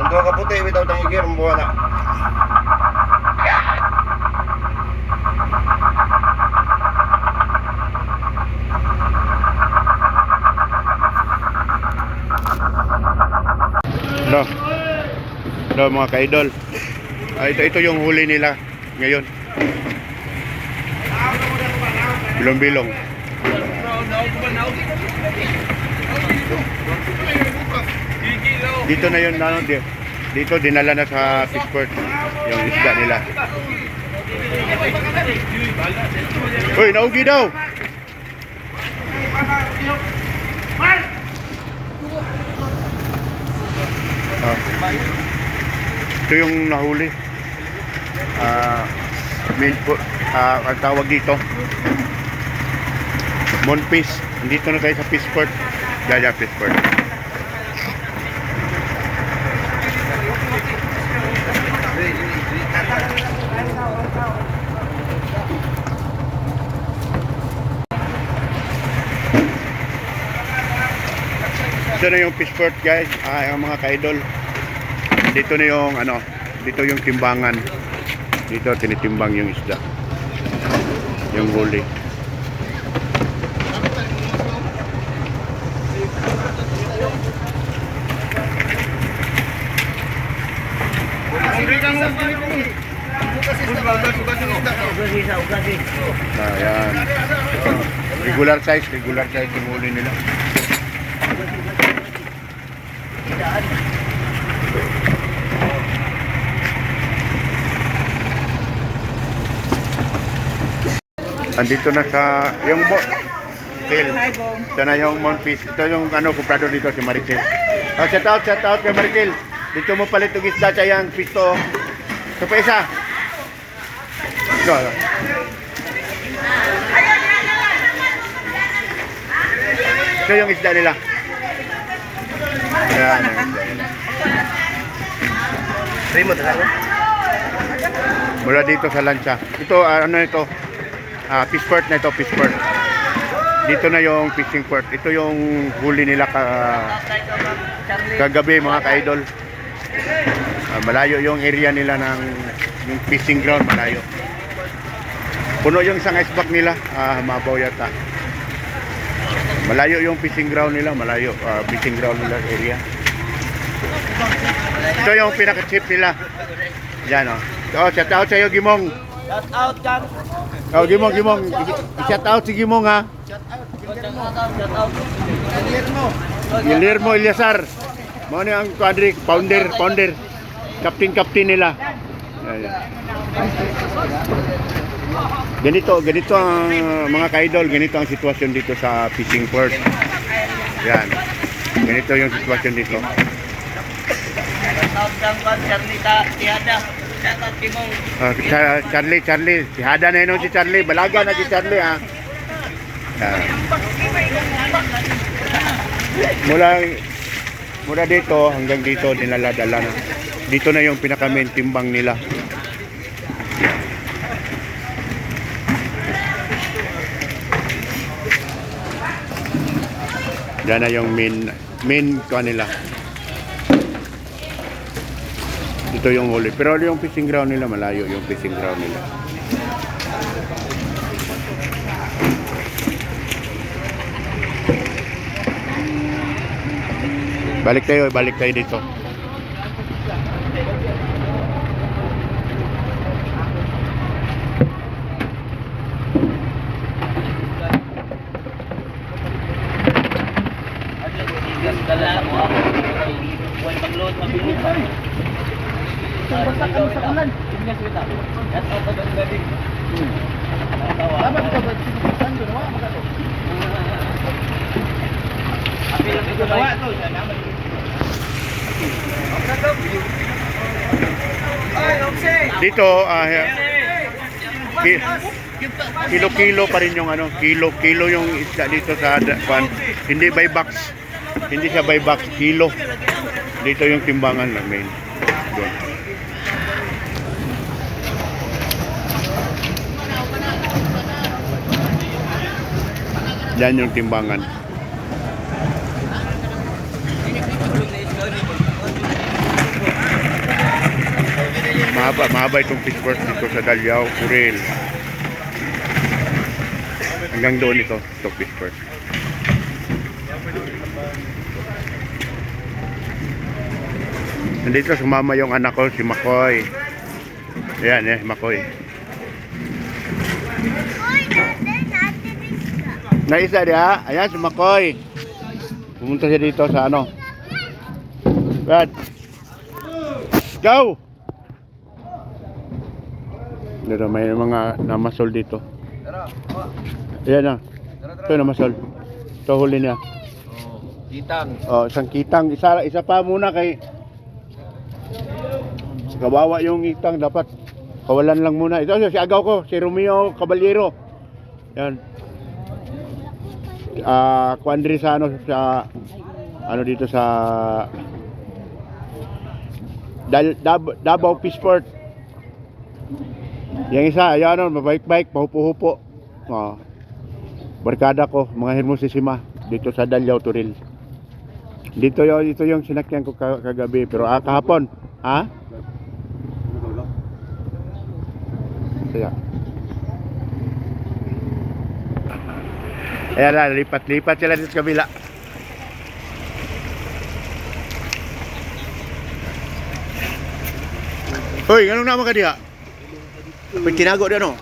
Dua ka puti bitaw tang igir mo buwan na. Hello. Hello mga ka-idol. Ito yung huli nila ngayon. Bilong-bilong. Dito na yun, dito dinala na sa fishport yung isda nila. Uy, naugi daw! Ito yung nahuli. Ang tawag dito Monfish. Dito na tayo sa fishport. Jaya fishport. Ito na yung fishport guys, ang mga ka-idol. Dito na yung dito yung timbangan. Dito tinitimbang yung isda. Yung huli. Ayan. Regular size yung huli nila. Andito na sa yung ito na yung Monfish. Ito yung comprado dito si Maricel. Shout out kay Maricel. Dito mo palit yung isda sa yung pisto. Ito pa isa. Ito yung isda nila. Ayan yung isda nila. Mula dito sa lancha. Ito, ito? Fishport na ito, fishport. Dito na yung fishing port. Ito yung huli nila kagabi mga ka-idol. Malayo yung area nila ng yung fishing ground, malayo. Puno yung isang iceberg nila, mabaw yata. Malayo yung fishing ground nila, malayo. Fishing ground nila area. Ito yung pinaka-chip nila. Yan o. Shout out sa'yo, Gimong. Shout out, Kang. Gimong. Shout out si Gimong ha. Shout out. Guillermo Eliasar. Mo ni ang quadri founder. Captain nila. Ganito ang mga ka-idol, ganito ang sitwasyon dito sa fishing port. Yan. Ganito yung sitwasyon dito. Charlie, si Hada na yun si Charlie, balaga na si Charlie ha. Mula dito hanggang dito dinala-dala na. Dito na yung pinaka-main timbang nila. Yan na yung main nila. Ito yung huli. Pero yung fishing ground nila, malayo yung fishing ground nila. Balik tayo dito. Dito kilo pa rin yung kilo yung isda dito sa hindi by box. Hindi siya by box, kilo. Dito yung timbangan ng main. Doon. Yan yung timbangan. mahaba itong fish port dito sa Dalyao, Puril. Hanggang doon ito fish port. Nandito sumama yung anak ko, si Makoy. Ayan, Makoy. Naisa dia, ayan si Makoy. Pumunta siya dito sa ano. Brad. Go! Dito may mga namasol dito. Ayan na. Ito namasol. Ito huli niya. Kitang. Oh, isang kitang. Isa pa muna kay kawawa yung kitang. Dapat kawalan lang muna. Ito si agaw ko. Si Romeo Caballero. Yan. Kuandri sa ano dito sa Davao Fishport. Yang isa, ayan mabike-bike, pahupo-hupo. Barkada ko, mga hermosisima dito sa Dalyao, Turil. Dito yung sinakyan ko kagabi, pero kahapon, ha? Kaya. Ayan na, lipat-lipat sila dito sa kabila. Hoy, anong naman ka diya? Pag tinago dia no?